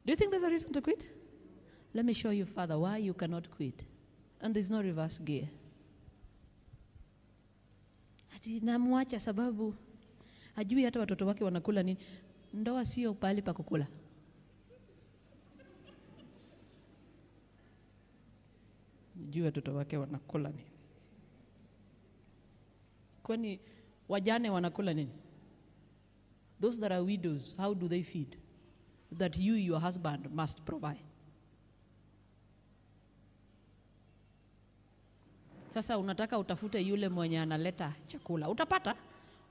Do you think there's a reason to quit? Let me show you further why you cannot quit. And there's no reverse gear. Ati namwacha sababu hajui hata watoto wake wanakula nini. Ndoa sio pahali pa kukula. Hajui watoto wake wanakula nini. Kwani wajane wanakula nini? Those that are widows, how do they feed? That you, your husband, must provide. Sasa unataka utafute yule mwenye analeta chakula. Utapata.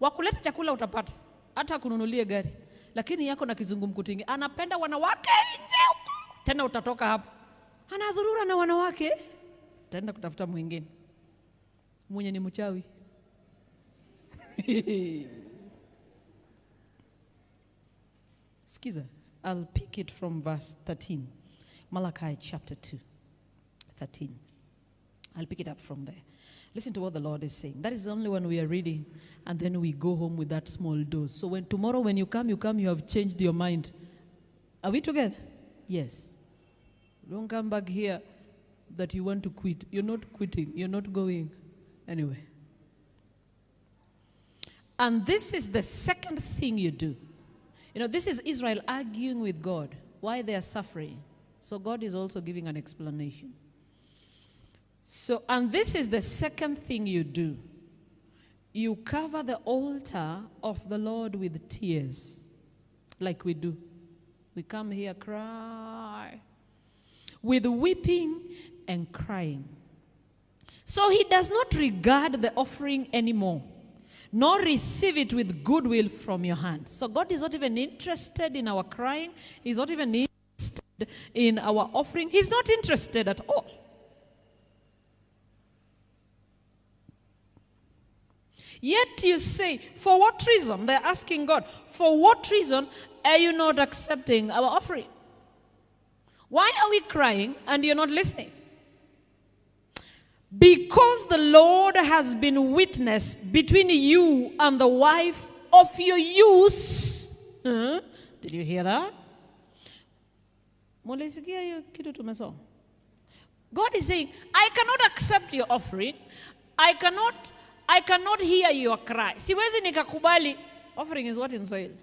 Wakuleta chakula utapata. Hata kununulie gari. Lakini yako na kizungumkuti, anapenda wanawake nje huko. Tena utatoka hapa. Anazurura na wanawake. Tenda kutafuta mwingine. Mwenye ni mchawi. Skiza. I'll pick it from verse 13. Malachi chapter 2. 13. I'll pick it up from there. Listen to what the Lord is saying. That is the only one we are reading. And then we go home with that small dose. So tomorrow when you come, you have changed your mind. Are we together? Yes. Don't come back here that you want to quit. You're not quitting. You're not going anyway. And this is the second thing you do. You know, this is Israel arguing with God why they are suffering. So God is also giving an explanation. So, and this is the second thing you do. You cover the altar of the Lord with tears, like we do. We come here, cry, with weeping and crying. So he does not regard the offering anymore, nor receive it with goodwill from your hands. So God is not even interested in our crying. He's not even interested in our offering. He's not interested at all. Yet you say, for what reason? They're asking God, for what reason are you not accepting our offering? Why are we crying and you're not listening? Because the Lord has been witness between you and the wife of your youth. Did you hear that? God is saying, I cannot accept your offering. I cannot hear your cry. Siwezi nikakubali. Offering is what in Swahili?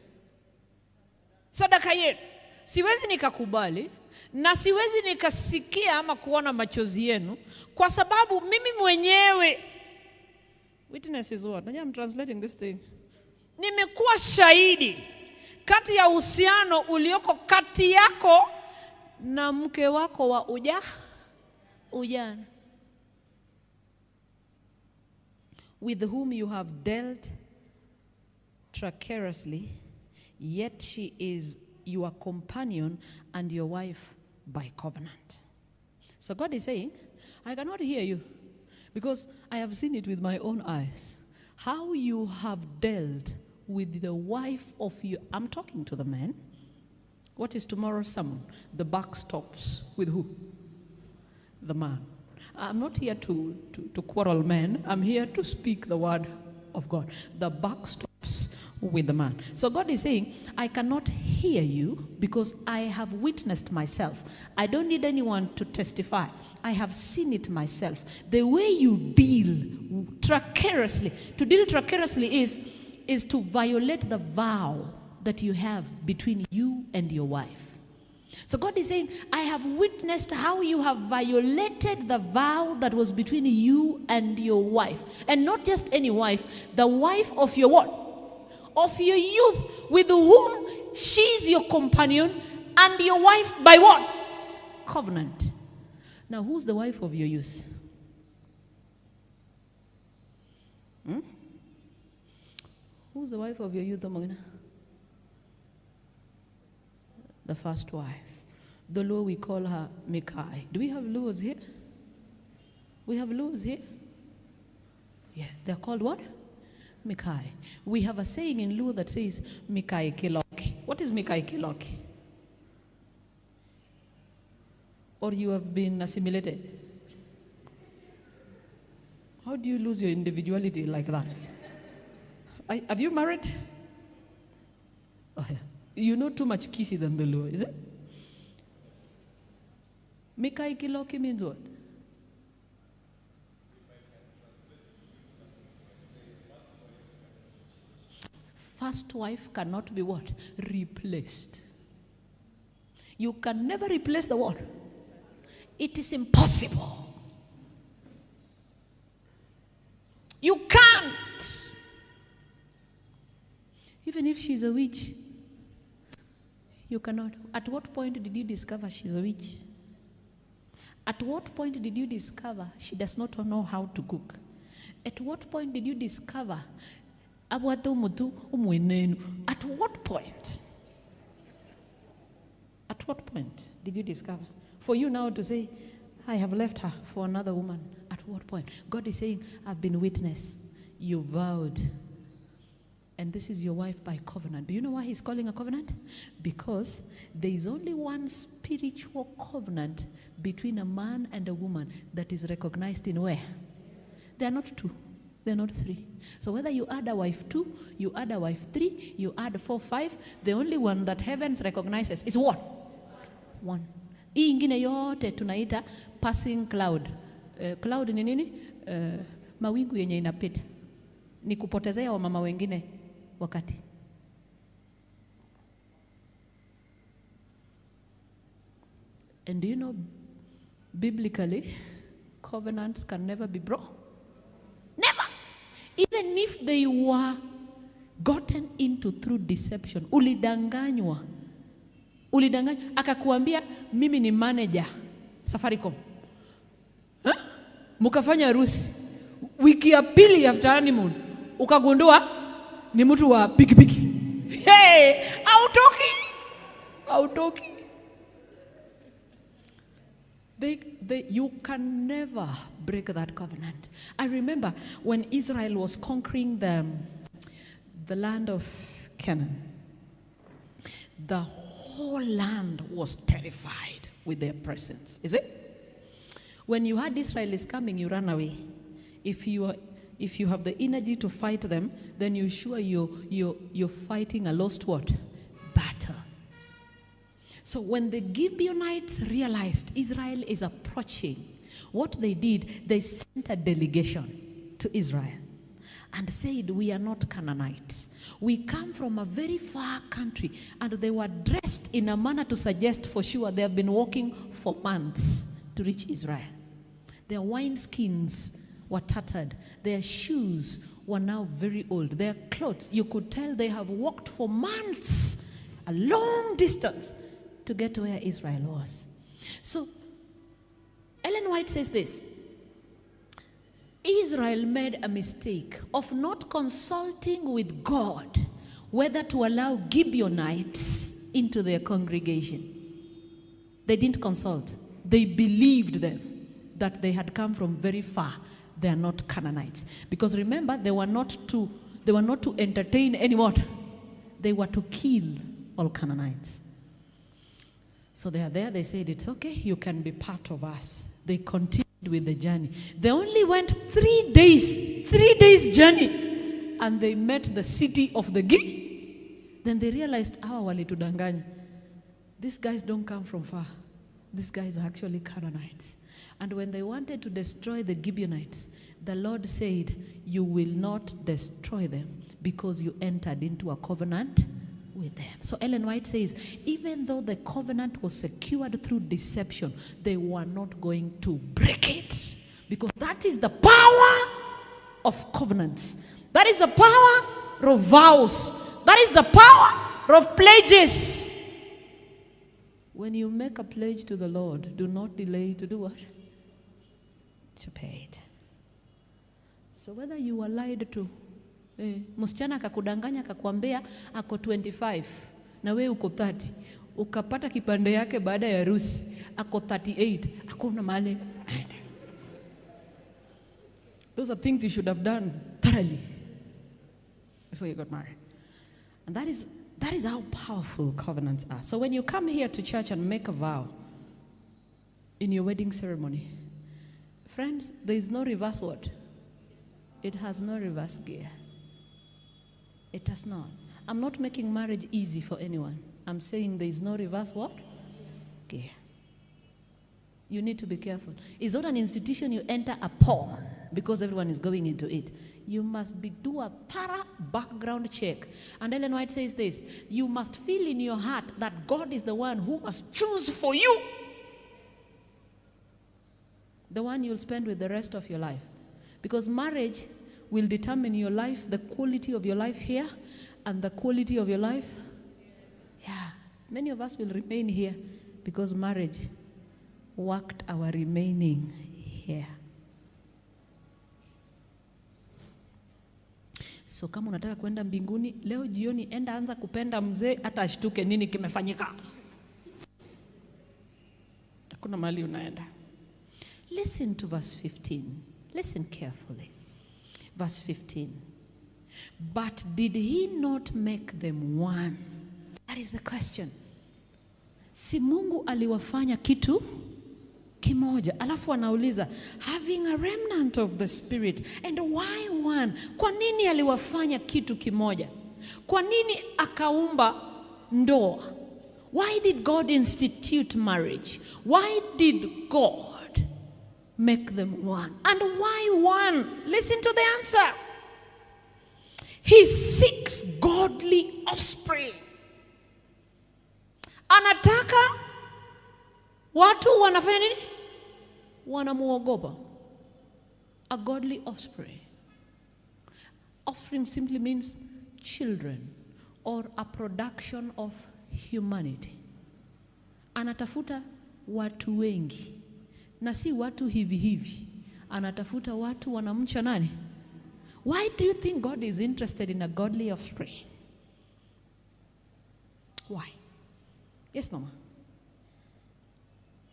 Sadaka yenu. Siwezi nikakubali. Na siwezi nikasikia ama kuona machozi yenu. Kwa sababu mimi mwenyewe. Witness is what? I'm translating this thing. Nimekuwa shahidi. Kati ya uhusiano ulioko kati yako na mke wako wa ujana. With whom you have dealt treacherously, yet she is your companion and your wife by covenant. So God is saying, I cannot hear you because I have seen it with my own eyes. How you have dealt with the wife of you. I'm talking to the man. What is tomorrow's sermon? The buck stops with who? The man. I'm not here to quarrel men. I'm here to speak the word of God. The buck stops with the man. So God is saying, I cannot hear you because I have witnessed myself. I don't need anyone to testify. I have seen it myself. The way you deal treacherously, to deal treacherously is to violate the vow that you have between you and your wife. So God is saying, I have witnessed how you have violated the vow that was between you and your wife. And not just any wife, the wife of your what? Of your youth, with whom she's your companion and your wife by what? Covenant. Now, who's the wife of your youth? Who's the wife of your youth, Amagina? The first wife. The Luo, we call her Mikai. Do we have Luos here? We have Luos here? Yeah, they're called what? Mikai. We have a saying in Luo that says Mikai Kiloki. What is Mikai Kiloki? Or you have been assimilated? How do you lose your individuality like that? Have you married? Oh, yeah. You know too much Kisi than the Luo, is it? Mikai Kiloki means what? First wife cannot be what? Replaced. You can never replace the what? It is impossible. You can't. Even if she's a witch, you cannot. At what point did you discover she's a witch? At what point did you discover she does not know how to cook? At what point did you discover? At what point? At what point did you discover? For you now to say, I have left her for another woman. At what point? God is saying, I've been witness. You vowed. And this is your wife by covenant. Do you know why he's calling a covenant? Because there is only one spiritual covenant between a man and a woman that is recognized in where? They are not two. They're not three. So whether you add a wife 2, you add a wife 3, you add 4, 5, the only one that heavens recognizes is what? One. Hii ingine yote tunaita passing cloud. Cloud ni nini? Mawingu yenye inapita. Ni kupotezea wamama wengine wakati. And do you know, biblically, covenants can never be broken. Never. Even if they were gotten into through deception. Ulidanganywa. Akakuambia, mimi ni manager Safaricom. Mukafanya harusi. Wiki ya pili after honeymoon, ukagundua ni mtu wa pikipiki. Hey, hautoki. You can never break that covenant. I remember when Israel was conquering the land of Canaan, the whole land was terrified with their presence. Is it? When you heard Israel is coming, you ran away. If you have the energy to fight them, then you're sure you're fighting a lost what? Battle. So when the Gibeonites realized Israel is approaching, what they did, they sent a delegation to Israel and said, we are not Canaanites. We come from a very far country. And they were dressed in a manner to suggest for sure they have been walking for months to reach Israel. Their wineskins were tattered. Their shoes were now very old. Their clothes, you could tell they have walked for months, a long distance, to get to where Israel was. So, Ellen White says this: Israel made a mistake of not consulting with God whether to allow Gibeonites into their congregation. They didn't consult. They believed them that they had come from very far. They are not Canaanites. Because remember, they were not to entertain anyone. They were to kill all Canaanites. So they are there, they said, it's okay, you can be part of us. They continued with the journey. They only went 3 days journey, and they met the city of the Gi. Then they realized, walitudanganya. These guys don't come from far. These guys are actually Canaanites. And when they wanted to destroy the Gibeonites, the Lord said, you will not destroy them because you entered into a covenant with them. So Ellen White says, even though the covenant was secured through deception, they were not going to break it. Because that is the power of covenants. That is the power of vows. That is the power of pledges. When you make a pledge to the Lord, do not delay to do what? To pay it. So whether you were lied to, msichana akakudanganya akakwambia ako 25 na wewe uko 30, ukapata kipande yake baada ya harusi ako 38, hakuna mahali. Those are things you should have done thoroughly before you got married. And that is how powerful covenants are. So when you come here to church and make a vow in your wedding ceremony, friends, there is no reverse word. It has no reverse gear. It does not. I'm not making marriage easy for anyone. I'm saying there is no reverse what? Gear. You need to be careful. It's not an institution you enter upon because everyone is going into it. You must do a thorough background check. And Ellen White says this: you must feel in your heart that God is the one who must choose for you the one you'll spend with the rest of your life. Because marriage will determine your life, the quality of your life here, and the quality of your life. Yeah, many of us will remain here because marriage worked our remaining here. So kama unataka kwenda mbinguni leo jioni, enda anza kupenda mzee hata ashtuke nini kimefanyika. Hakuna mahali unaenda. Listen to verse 15. Listen carefully. Verse 15. But did he not make them one? That is the question. Si Mungu aliwafanya kitu kimoja. Alafu anauliza, having a remnant of the Spirit. And why one? Kwa nini aliwafanya kitu kimoja? Kwa nini akaumba ndoa? Why did God institute marriage? Why did God make them one? And why one? Listen to the answer. He seeks godly offspring. Anataka watu wanafanya nini? Wanamuogopa. A godly offspring. Offspring simply means children or a production of humanity. Anatafuta watu wengi. Na si watu hivi hivi. Anatafuta watu wanamcha nani? Why do you think God is interested in a godly offspring? Why? Yes, Mama.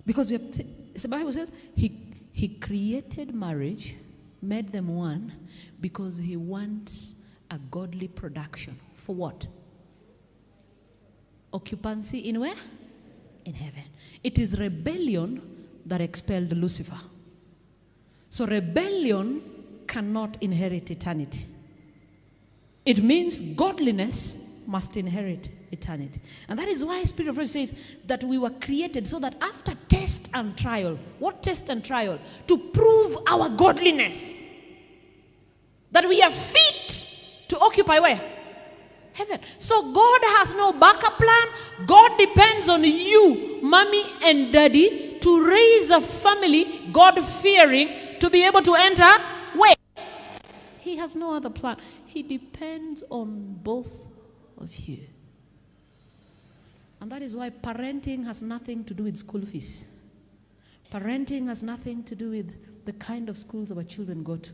Because the Bible says he created marriage, made them one, because he wants a godly production. For what? Occupancy in where? In heaven. It is rebellion that expelled Lucifer. So rebellion cannot inherit eternity. It means godliness must inherit eternity. And that is why Spirit of God says that we were created so that after test and trial, what test and trial? To prove our godliness. That we are fit to occupy where? Heaven. So God has no backup plan. God depends on you, mommy and daddy, to raise a family, God-fearing, to be able to enter where? He has no other plan. He depends on both of you. And that is why parenting has nothing to do with school fees. Parenting has nothing to do with the kind of schools our children go to.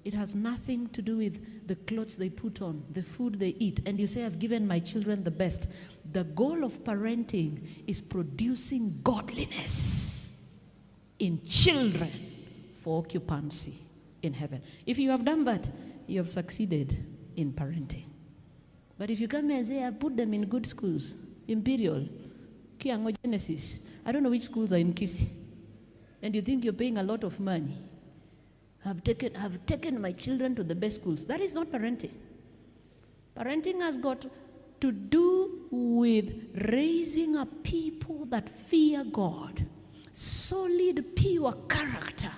It has nothing to do with the clothes they put on, the food they eat. And you say, I've given my children the best. The goal of parenting is producing godliness in children for occupancy in heaven. If you have done that, you have succeeded in parenting. But if you come here and say, I put them in good schools, Imperial, Kiango Genesis, I don't know which schools are in Kisi, and you think you're paying a lot of money, have taken my children to the best schools. That is not parenting. Parenting has got to do with raising a people that fear God, solid, pure character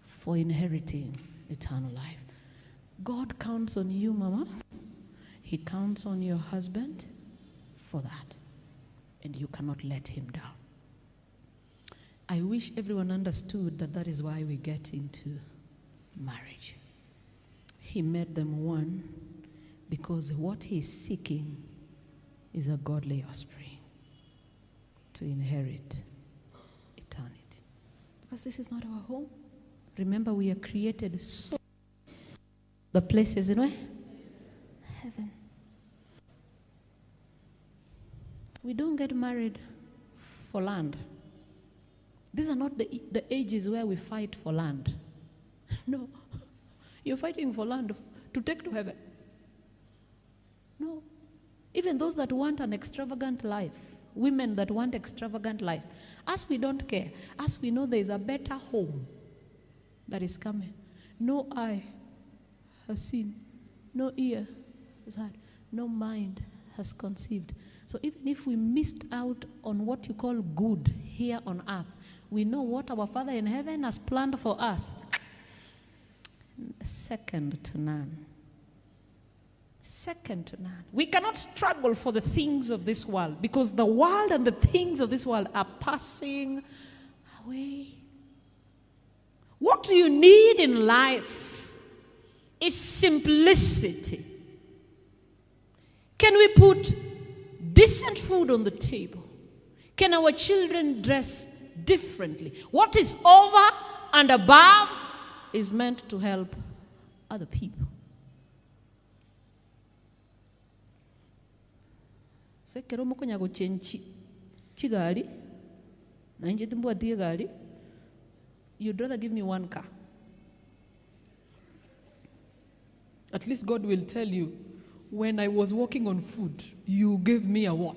for inheriting eternal life. God counts on you, Mama. He counts on your husband for that. And you cannot let him down. I wish everyone understood that that is why we get into marriage. He made them one because what he's seeking is a godly offspring to inherit eternity. Because this is not our home. Remember, we are created so. The place is in where? Heaven. We don't get married for land. These are not the ages where we fight for land. No. You're fighting for land to take to heaven. No. Even those that want an extravagant life, women that want extravagant life, us we don't care. Us we know there is a better home that is coming. No eye has seen, no ear has heard, no mind has conceived So even if we missed out on what you call good here on earth, we know what our Father in heaven has planned for us. Second to none. Second to none. We cannot struggle for the things of this world because the world and the things of this world are passing away. What you need in life is simplicity. Can we put decent food on the table? Can our children dress differently? What is over and above is meant to help other people. Sekero mukonya go chenchi chigali na nje timbo tie gali. You'd rather give me one car. At least God will tell you, when I was walking on food, you gave me a what?